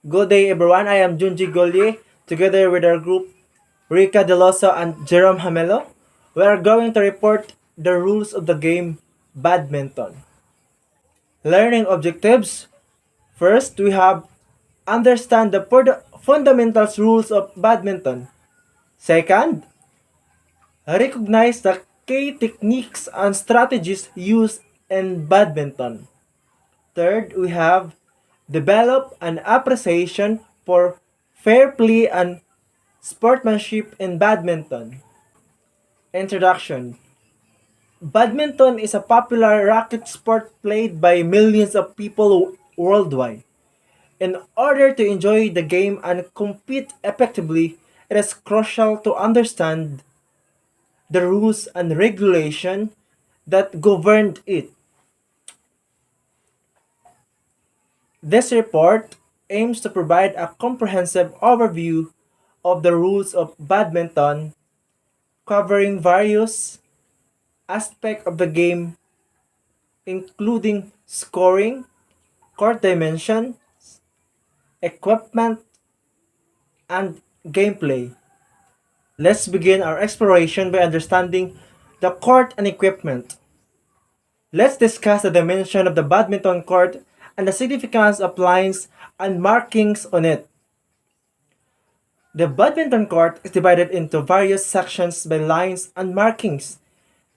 Good day everyone, I am Junji Golye, together with our group Rica Deloso and Jerome Hamelo. We are going to report the rules of the game Badminton. Learning objectives. First, we have understand the fundamentals rules of badminton. Second, recognize the key techniques and strategies used in badminton. Third, we have develop an appreciation for fair play and sportsmanship in badminton. Introduction. Badminton is a popular racket sport played by millions of people worldwide. In order to enjoy the game and compete effectively, it is crucial to understand the rules and regulation that govern it. This report aims to provide a comprehensive overview of the rules of badminton, covering various aspects of the game, including scoring, court dimension, equipment, and gameplay. Let's begin our exploration by understanding the court and equipment. Let's discuss the dimension of the badminton court and the significance of lines and markings on it. The badminton court is divided into various sections by lines and markings.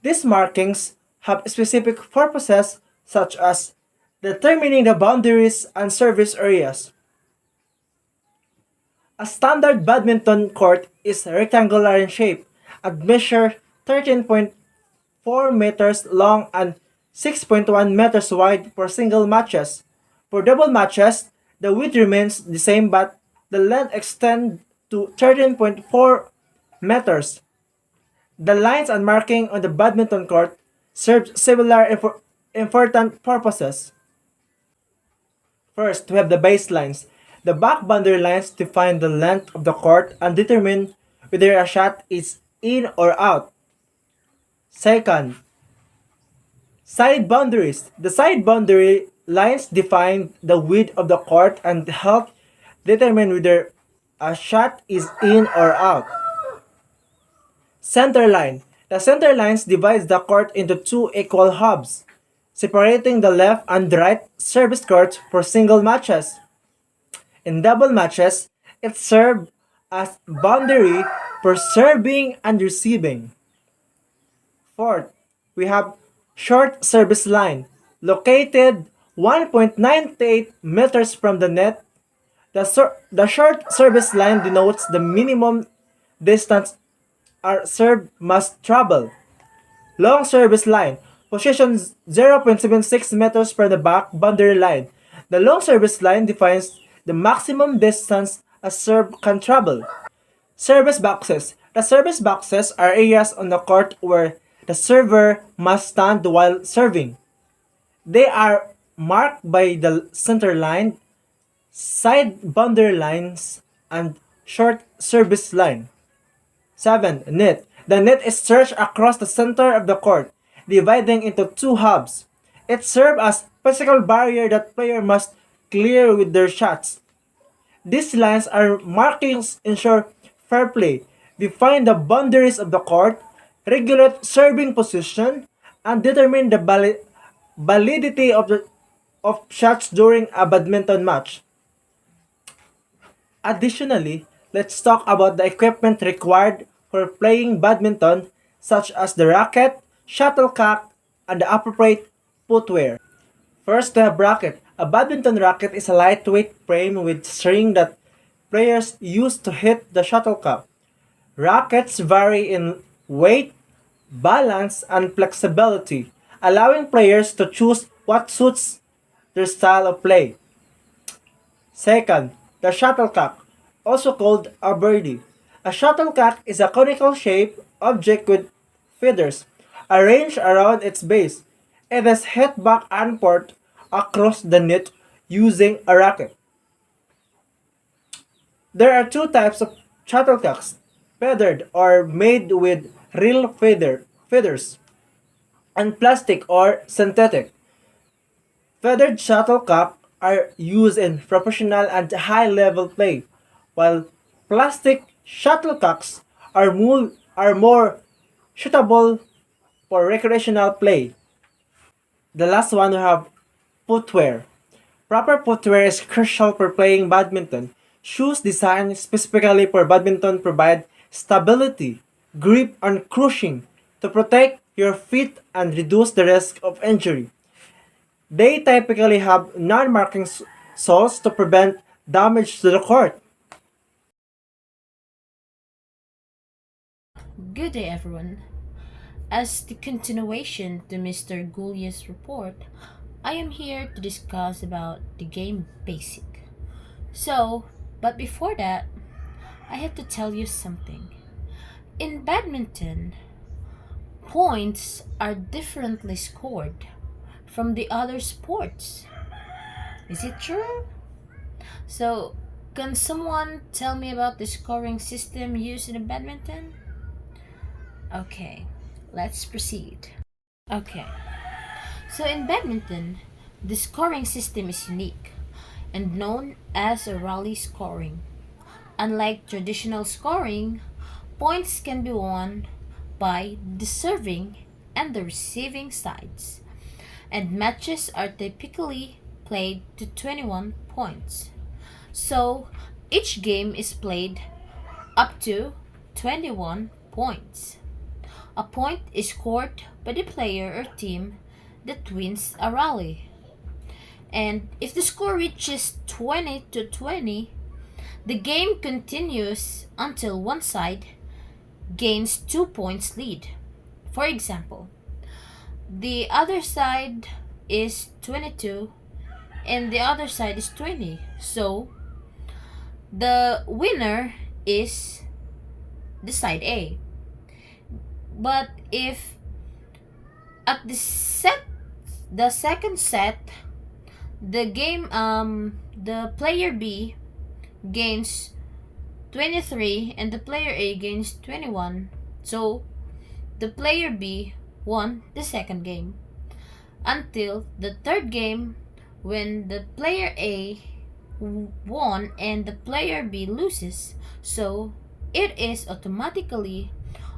These markings have specific purposes such as determining the boundaries and service areas. A standard badminton court is rectangular in shape and measures 13.4 meters long and 6.1 meters wide for single matches. For double matches, the width remains the same but the length extends to 13.4 meters. The lines and marking on the badminton court serve similar important purposes. First, we have the baselines. The back boundary lines define the length of the court and determine whether a shot is in or out. Second, side boundaries. The side boundary lines define the width of the court and help determine whether a shot is in or out. Center line. The center lines divides the court into two equal halves, separating the left and right service courts for single matches. In double matches, it serves as boundary for serving and receiving. Fourth, we have short service line. Located 1.98 meters from the net, the short service line denotes the minimum distance our serve must travel. Long service line, position 0.76 meters from the back boundary line. The long service line defines the maximum distance a serve can travel. Service boxes. The service boxes are areas on the court where the server must stand while serving. They are marked by the center line, side boundary lines, and short service line. 7. Net. The net is stretched across the center of the court, dividing into two halves. It serves as physical barrier that player must clear with their shots. These lines are markings ensure fair play, define the boundaries of the court, regulate serving position, and determine the validity of shots during a badminton match. Additionally, let's talk about the equipment required for playing badminton, such as the racket, shuttlecock, and the appropriate footwear. First, we have racket. A badminton racket is a lightweight frame with string that players use to hit the shuttlecock. Rackets vary in weight, balance, and flexibility, allowing players to choose what suits their style of play. Second, the shuttlecock, also called a birdie. A shuttlecock is a conical shaped object with feathers arranged around its base. It is hit back and forth across the net using a racket. There are two types of shuttlecocks, feathered or made with real feathers, and plastic or synthetic. Feathered shuttlecock are used in professional and high-level play, while plastic shuttlecocks are more suitable for recreational play. The last one we have footwear. Proper footwear is crucial for playing badminton. Shoes designed specifically for badminton provide stability, grip, and crushing to protect your feet and reduce the risk of injury. They typically have non-marking soles to prevent damage to the court. Good day, everyone. As the continuation to Mr. Gullia's report, I am here to discuss about the game basic. But before that, I have to tell you something. In badminton, points are differently scored from the other sports. Is it true? So, can someone tell me about the scoring system used in badminton? Okay, let's proceed. Okay, so in badminton, the scoring system is unique and known as a rally scoring. Unlike traditional scoring, points can be won by the serving and the receiving sides, and matches are typically played to 21 points. So each game is played up to 21 points. A point is scored by the player or team that wins a rally. And if the score reaches 20 to 20, the game continues until one side gains 2 points lead. For example, the other side is 22 and the other side is 20. So the winner is the side A. But if at the second set, the player B gains 23 and the player A gains 21. So the player B won the second game until the third game when the player A won and the player B loses. So it is automatically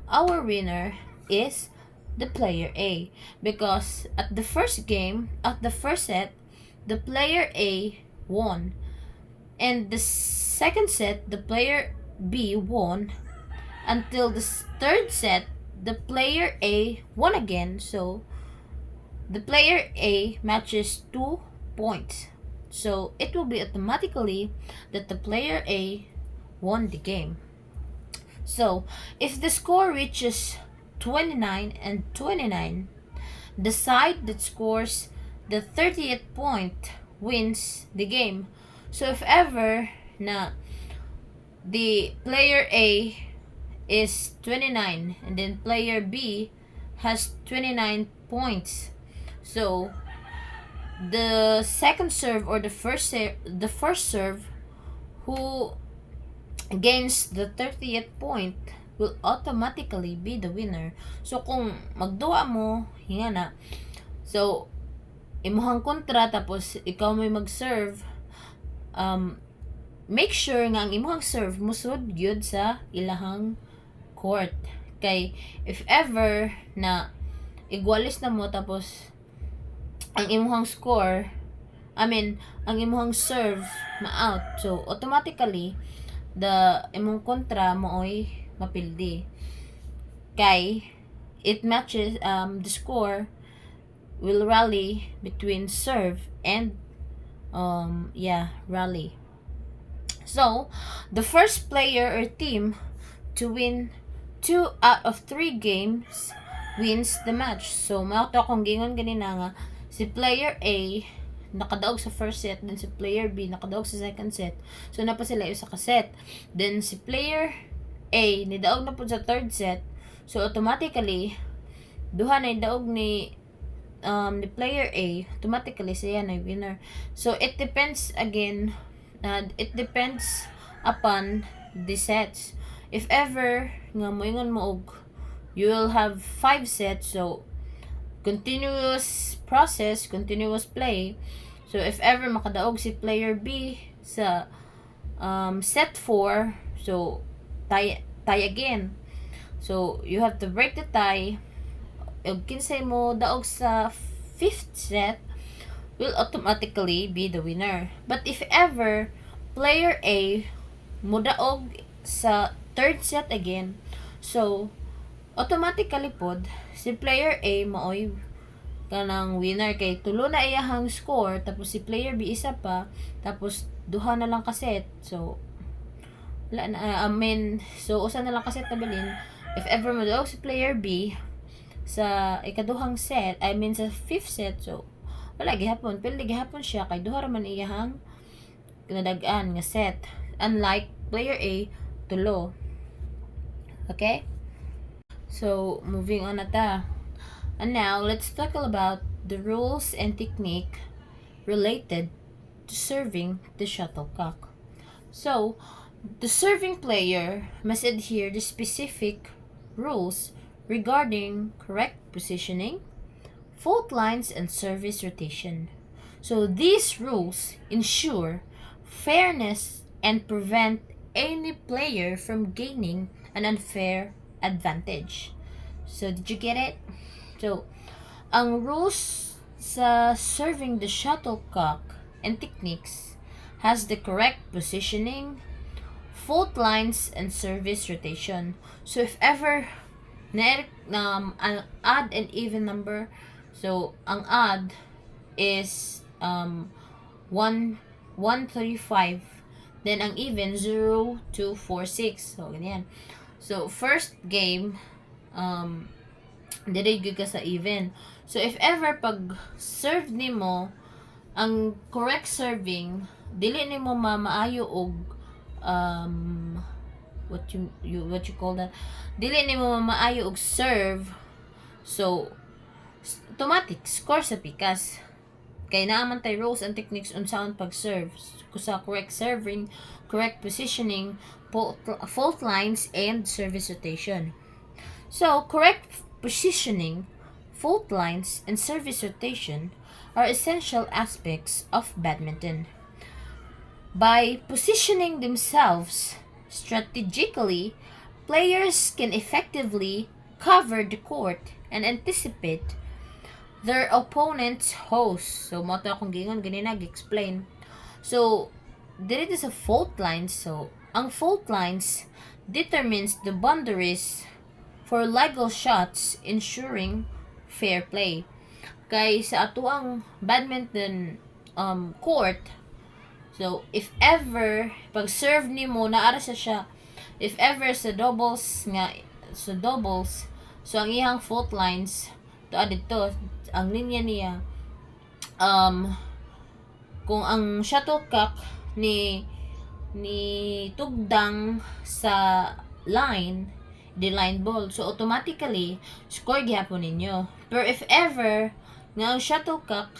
our winner is the player A because at the first game, at the first set, the player A won. And the second set, the player B won until the third set, the player A won again. So the player A matches 2 points. So it will be automatically that the player A won the game. So if the score reaches 29 and 29, the side that scores the 30th point wins the game. So if ever na the player A is 29 and then player B has 29 points, so the second serve or the first serve who gains the 30th point will automatically be the winner. So kung magduwa mo hinga na, so imuhang kontra tapos ikaw may mag-serve, make sure nga ang imuhang serve musud gyud sa ilahang court. Kay if ever na igualis na mo tapos ang imuhang score, ang imuhang serve ma-out. So automatically the imong kontra mooy mapildi. Kay it matches the score will rally between serve and rally. So the first player or team to win 2 out of 3 games wins the match. So mao to akong gingon ganina nga si player A nakadaog sa first set, then si player B nakadaog sa second set. So na pa sila usa ka set. Then si player A nidaog na pud sa third set. So automatically duha na daog ni player A, automatically siya na winner. So it depends again, it depends upon the sets. If ever nga moingon mo og you will have 5 sets, so continuous process, continuous play. So if ever makadaog si player B sa set 4, so tie again. So you have to break the tie. Ug kinsay mo daog sa fifth set will automatically be the winner. But if ever player A mudaog sa third set again, so automatically pod si player A maoy kanang winner kay tulo na iyahang score tapos si player B isa pa tapos duha na lang ka set. So wala na so usa na lang ka set na bilin if ever mudaog si player B sa ikaduhang set, sa fifth set, so wala gihapon, pili gihapon siya kay duha ra man iyahang nadagaan nga set, unlike player A tulo. Okay, so moving on na ta, and now let's talk about the rules and technique related to serving the shuttlecock. So the serving player must adhere to specific rules regarding correct positioning, fault lines, and service rotation. So these rules ensure fairness and prevent any player from gaining an unfair advantage. So did you get it? So ang rules sa serving the shuttlecock and techniques has the correct positioning, fault lines, and service rotation. So if ever an odd and even number, so ang odd is 135, then ang even 0 2 4 6, so ganyan. So first game dili gyud ka sa even. So if ever pag serve nimo ang correct serving dili nimo maayo og what you call that, dili nimo maayo og serve, so automatic score sa pikas kay naa man tay rules and techniques unsaon pag serve sa correct serving, correct positioning, fault lines, and service rotation. So correct positioning, fault lines, and service rotation are essential aspects of badminton. By positioning themselves strategically, players can effectively cover the court and anticipate their opponent's host. So, mo to akong gingon, ganina gi-explain. So, dito sa fault lines, so, ang fault lines determines the boundaries for legal shots ensuring fair play. Kay sa ato ang badminton court, so, if ever, pag serve ni mo, naara siya, if ever sa doubles, so, ang iyang fault lines, dito, ang linya niya, kung ang shuttlecock ni tugdang sa line, the line ball, so, automatically, score gihapon ninyo. Pero if ever, nga ang shuttlecock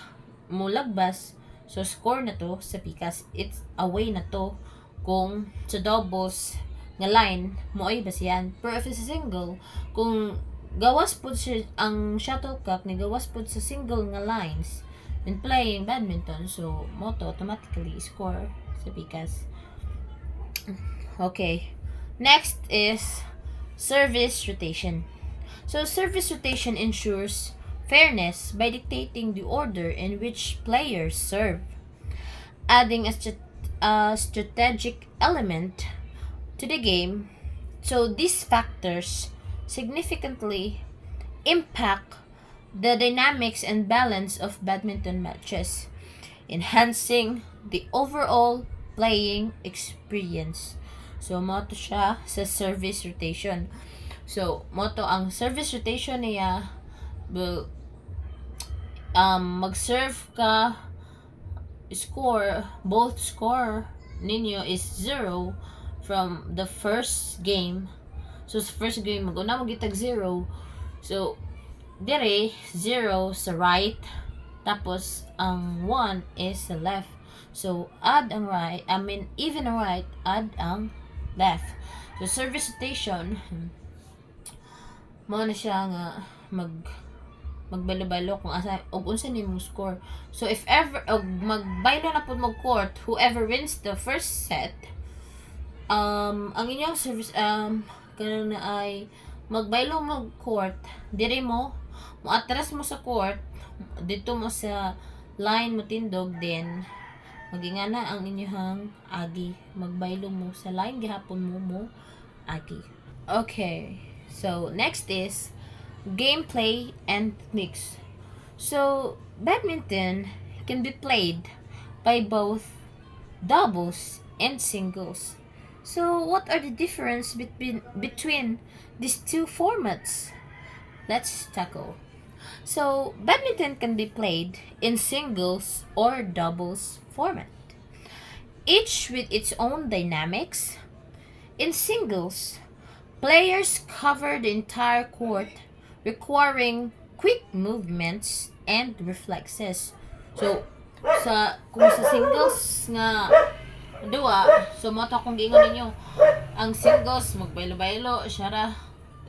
mo lagbas, so, score na to sa pikas. It's away na to kung sa doubles nga line mo ay basihan. Pero if it's a single, kung gawas po siya, ang shuttlecock ni gawas po sa single nga lines when playing badminton, so mo to automatically score sa pikas. Okay. Next is service rotation. So service rotation ensures fairness by dictating the order in which players serve, adding a strategic element to the game. So these factors significantly impact the dynamics and balance of badminton matches, enhancing the overall playing experience. So moto siya sa service rotation. So moto ang service rotation niya will mag-serve ka, both score ninyo is 0 from the first game. So sa first game mag-una mo gitag 0, so dire 0 sa right, tapos ang 1 is sa left. So add ang right, even ang right, add ang left. So service rotation mo na siya nga magbaylo-baylo kung asa og unsa nimong score. So if ever og magbaylo na pud mo court, whoever wins the first set, ang inyong service karon na ay magbaylo mo court, dire mo atras mo sa court, dito mo sa line mo tindog, then magingana ang inyong agi, magbaylo mo sa line gihapon mo agi. Okay, so next is gameplay and techniques. So badminton can be played by both doubles and singles. So what are the difference between these two formats? Let's tackle. So badminton can be played in singles or doubles format, each with its own dynamics. In singles, players cover the entire court, requiring quick movements and reflexes. So, kung sa singles nga duwa, so mo to kung giingon ninyo, ang singles magbaylo-baylo siya ra,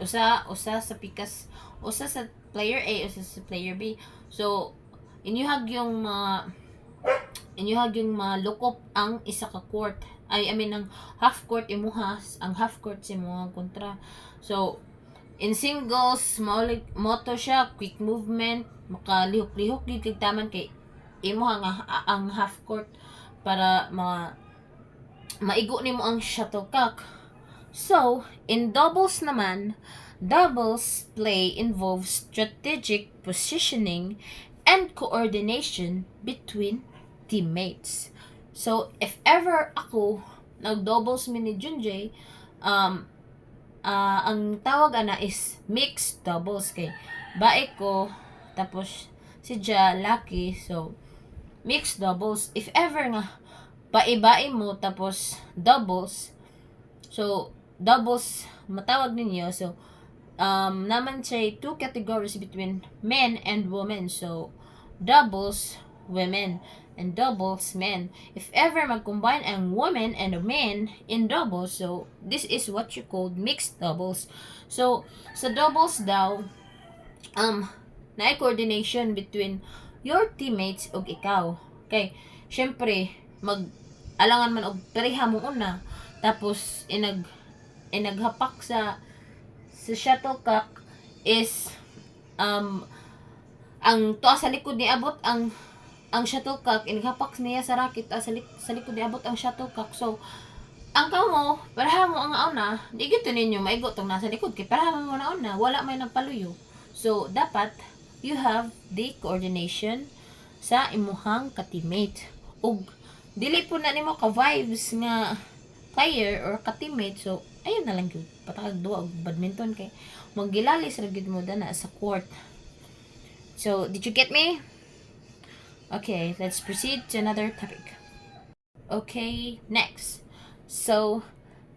usa sa pikas, usa sa player A, usa sa player B. So, inyuhag yung malukop ang isa ka court. I mean ang half court imuha, ang half court si mga kontra. So in singles moto siya, quick movement, makalihok-lihok gid kay taman kay imuha ang half court para maigo nimo ang shuttlecock. So in doubles naman, doubles play involves strategic positioning and coordination between teammates. So, if ever ako nag-doubles mi ni Junjay, ang tawag ana is mixed doubles kay bae ko, tapos si Ja laki, so mixed doubles. If ever nga bae-bae mo tapos doubles, so doubles matawag ninyo, so naman siya two categories between men and women. So doubles women and doubles men. If ever mag-combine ang women and a men in doubles, so this is what you call mixed doubles. So sa doubles daw, naay coordination between your teammates ug ikaw. Okay, syempre alangan man og pareha mo una, tapos inaghapak sa shuttlecock is ang tuwa sa likod ni abot ang shuttlecock, inighapak niya sa racket, sa likod niabot ang shuttlecock. So, ang kamo, paraha mo ang una, di gito ninyo maigo tong nasa likod, kay paraha mo na una, wala may nagpaluyo. So, dapat, you have the coordination sa imuhang ka-teammate. Ug, dili po na nimo ka-vibes nga player or ka-teammate, so, ayun na lang yun, patakag duwa og badminton kay maggilalis ra gyud mo dana sa court. So, did you get me? Okay, let's proceed to another topic. Okay, next. So,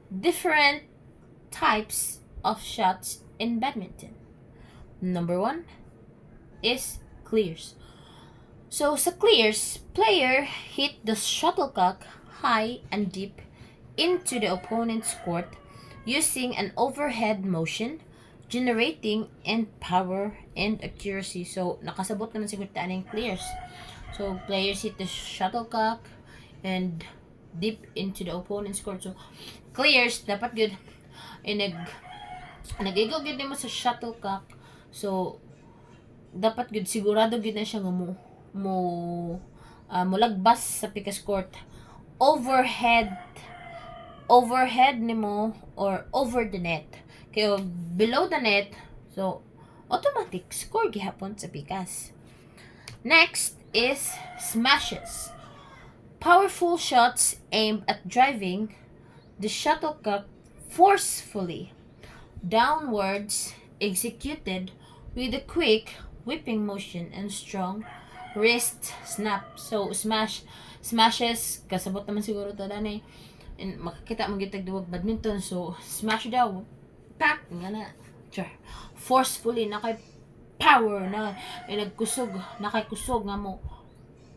different types of shots in badminton. Number 1 is clears. So, sa clears, player hit the shuttlecock high and deep into the opponent's court using an overhead motion, generating and power and accuracy. So, nakasabot naman siguro taan yung clears. So, players hit the shuttlecock and deep into the opponent's court. So, clears, dapat good. Nag-igo good mo sa shuttlecock. So, dapat good, sigurado good na siya nga mulagbas sa pikas court. Overhead nimo or over the net. Kaya below the net, so, automatic score gihapon sa pikas. Next is smashes. Powerful shots aimed at driving the shuttlecock forcefully downwards, executed with a quick whipping motion and strong wrist snap. So smashes kasabot naman siguro ta dani. And makakita mo gitag duwag badminton, so smash daw. Pak nga na. Forcefully na kay power na nagkusog, nakaikusog nga mo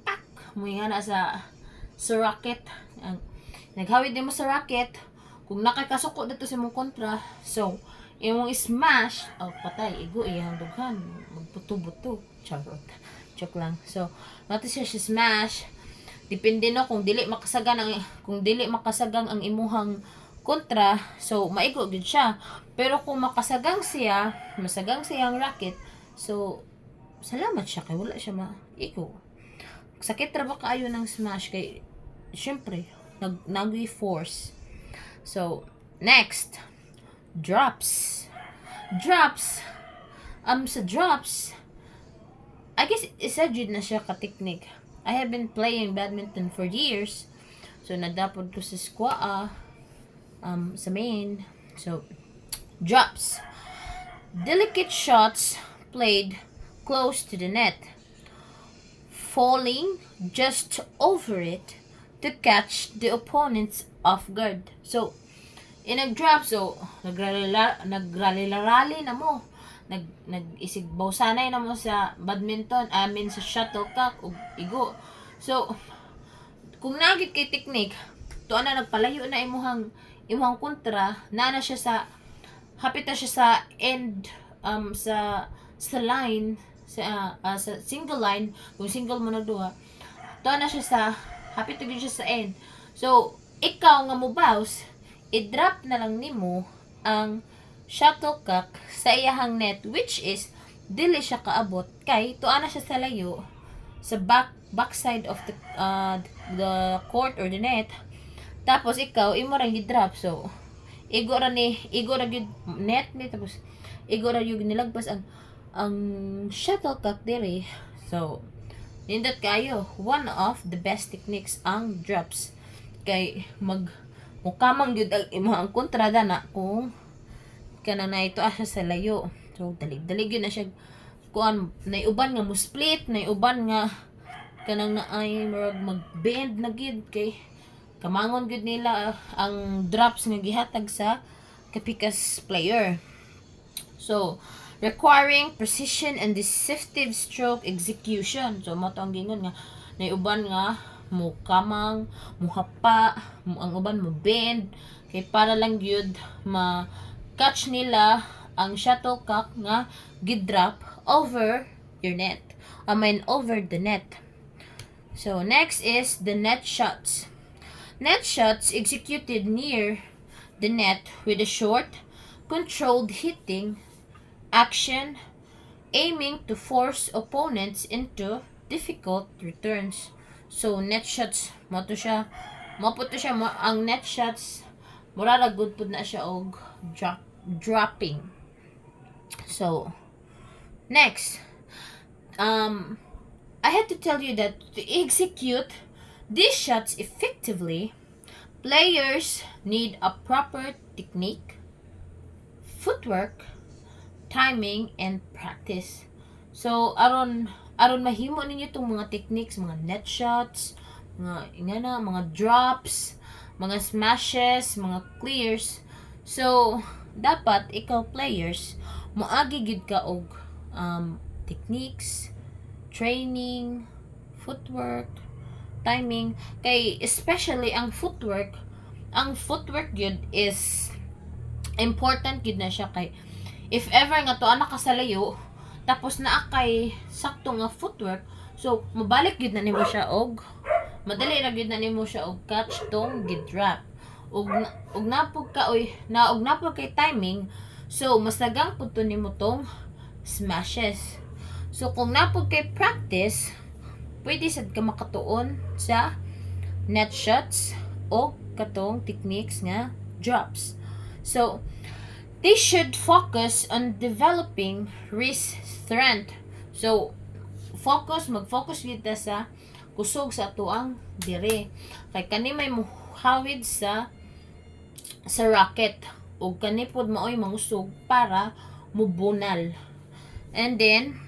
pak mo nga na sa racket. Naghawid din mo sa racket kung nakakasuko dito sa mong kontra, so imong smash, oh patay, igo iyang dughan, magbuto-buto. Charot. Joke lang. So, nato siya smash. Depende no kung dili makasagang ang imuhang kontra, so maigo gid siya. Pero kung masagang siya ang racket, so salamat siya kay wala siya maigo. Sakit ra ba kaayo ng smash kay syempre nagwi force. So, next, drops. Drops. Sa drops, I guess isa jud na siya ka technique. I have been playing badminton for years. So, nadapod ko sa squaa, sa main. So, drops. Delicate shots played close to the net, falling just over it to catch the opponents off guard. So, in nag-drop, so, nagrally na mo. Nag-isigbaw sanay na mo sa badminton, sa shuttlecock, o igo. So, kung nagit kay technique, to ana nagpalayo na imuhang kontra, na siya hapit na siya sa end, sa line, sa single line, kung single mo nagduha, to na siya hapit na siya sa end. So, ikaw nga mo bounce, i-drop na lang nimo ang shuttlecock sa iyahang net, which is dili siya kaabot kay tuana siya sa layo sa backside of the court or the net. Tapos ikaw imo ra gi-drop, so igo ra gyud net ni, tapos igo ra gyud nilagpas ang shuttlecock dire. So nindot kayo, one of the best techniques ang drops kay mukamang gyud ang kontrada na kung kanang na ito siya sa layo. So dalig yun na siya kuan, naiuban nga mo split, naiuban nga kanang na ay mag-bend na gid kay kamangon gud nila ang drops nga gihatag sa kapikas player. So requiring precision and deceptive stroke execution. So mo to ang gingon nga naiuban nga mo kamang, mo hapa, ang uban mo bend kay para lang gyud catch nila ang shuttlecock nga gidrop over your net. Over the net. So, next is the net shots. Net shots executed near the net with a short, controlled hitting action aiming to force opponents into difficult returns. So, net shots, ang net shots, mura ra good pud na siya og dropping. So, next, I had to tell you that to execute these shots effectively, players need a proper technique, footwork, timing, and practice. So, aron mahimo ninyo itong mga techniques, mga net shots, mga drops, mga smashes, mga clears. So, dapat ikaw players moagi gid ka og techniques, training, footwork, timing, kay especially ang footwork gyud is important gid na siya kay if ever nga tuwa na ka sa layo tapos naa kay sakto nga footwork, so mabalik gid na nimo siya og madali ra gyud na nimo siya og catch tong gidrop. Og napog kay timing, so masagang pud to nimo tong smashes. So kung napog kay practice, pwede sad ka makatuon sa net shots o katong techniques nga drops. So they should focus on developing wrist strength. So mag-focus kita sa kusog sa atuang dire. Kay kani may muhawid sa racket ug kani pod maoy mangusog para mubunal. And then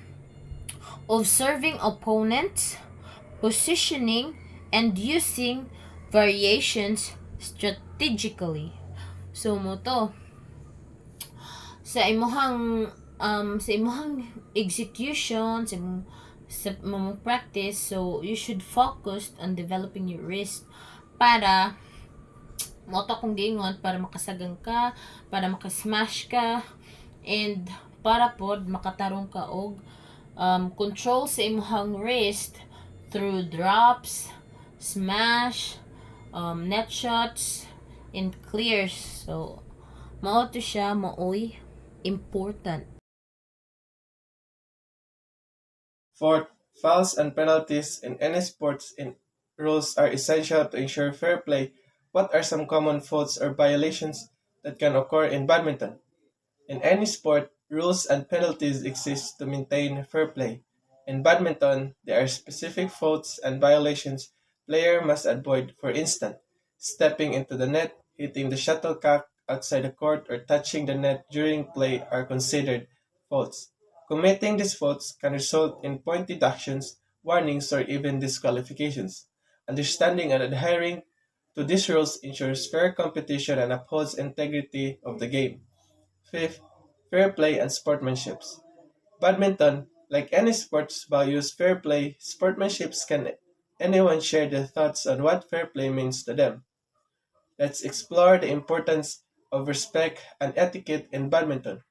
observing opponents, positioning, and using variations strategically. So mo to sa imuhang execution, sa imong practice, so you should focus on developing your wrist para moto kung gingon para makasagang ka, para makasmash ka, And para pod makatarong ka og control sa imong wrist through drops, smash, net shots, and clears. So, mao to siya maoy important. Fourth, fouls and penalties in any sports in rules are essential to ensure fair play. What are some common faults or violations that can occur in badminton? In any sport, rules and penalties exist to maintain fair play. In badminton, there are specific faults and violations player must avoid. For instance, stepping into the net, hitting the shuttlecock outside the court, or touching the net during play are considered faults. Committing these faults can result in point deductions, warnings, or even disqualifications. Understanding and adhering to these rules ensures fair competition and upholds integrity of the game. Fifth, fair play and sportsmanship. Badminton, like any sports, values fair play. Sportsmanship can anyone share their thoughts on what fair play means to them. Let's explore the importance of respect and etiquette in badminton.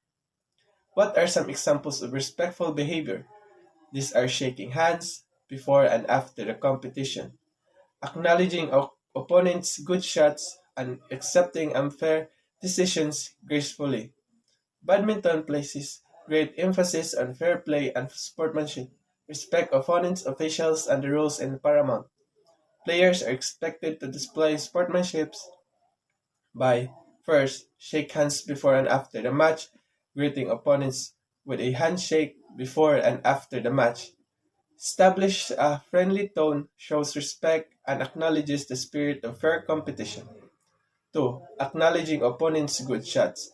What are some examples of respectful behavior? These are shaking hands before and after the competition, acknowledging opponents' good shots, and accepting unfair decisions gracefully. Badminton places great emphasis on fair play and sportsmanship. Respect opponents, officials, and the rules in paramount. Players are expected to display sportsmanship by first, shake hands before and after the match, greeting opponents with a handshake before and after the match. Establish a friendly tone, shows respect, and acknowledges the spirit of fair competition. 2. Acknowledging opponents' good shots.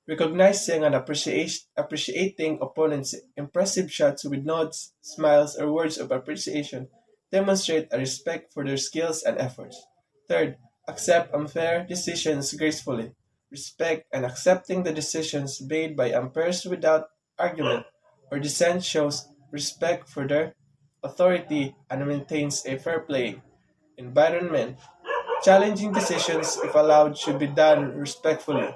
Recognizing and appreciating opponents' impressive shots with nods, smiles, or words of appreciation demonstrate a respect for their skills and efforts. Third, accept unfair decisions gracefully. Respect and accepting the decisions made by umpires without argument or dissent shows respect for their authority and maintains a fair play environment. Challenging decisions, if allowed, should be done respectfully.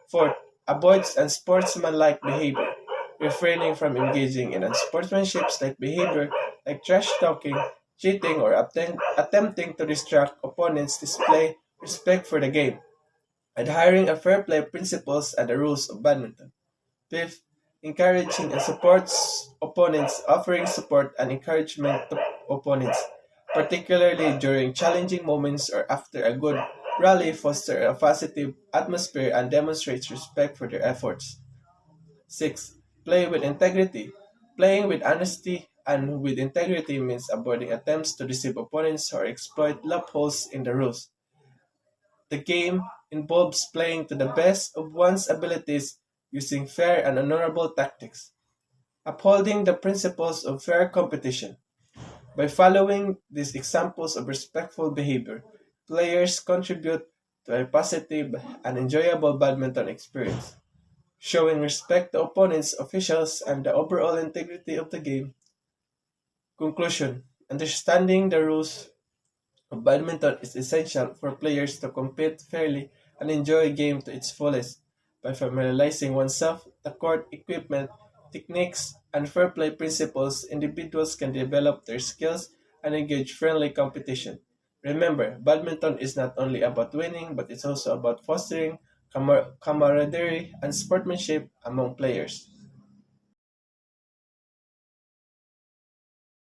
Fourth, avoids unsportsmanlike behavior, refraining from engaging in unsportsmanship-like behavior like trash talking, cheating, or attempting to distract opponents display respect for the game, adhering a fair play principles and the rules of badminton. Fifth, encouraging and supports opponents, offering support and encouragement to opponents, particularly during challenging moments or after a good rally, foster a positive atmosphere and demonstrates respect for their efforts. 6. Play with integrity. Playing with honesty and with integrity means avoiding attempts to deceive opponents or exploit loopholes in the rules. The game involves playing to the best of one's abilities using fair and honorable tactics, upholding the principles of fair competition. By following these examples of respectful behavior, players contribute to a positive and enjoyable badminton experience, showing respect to opponents, officials, and the overall integrity of the game. Conclusion: understanding the rules badminton is essential for players to compete fairly and enjoy a game to its fullest. By familiarizing oneself with the court equipment, techniques, and fair play principles, individuals can develop their skills and engage friendly competition. Remember, badminton is not only about winning, but it's also about fostering camaraderie and sportsmanship among players.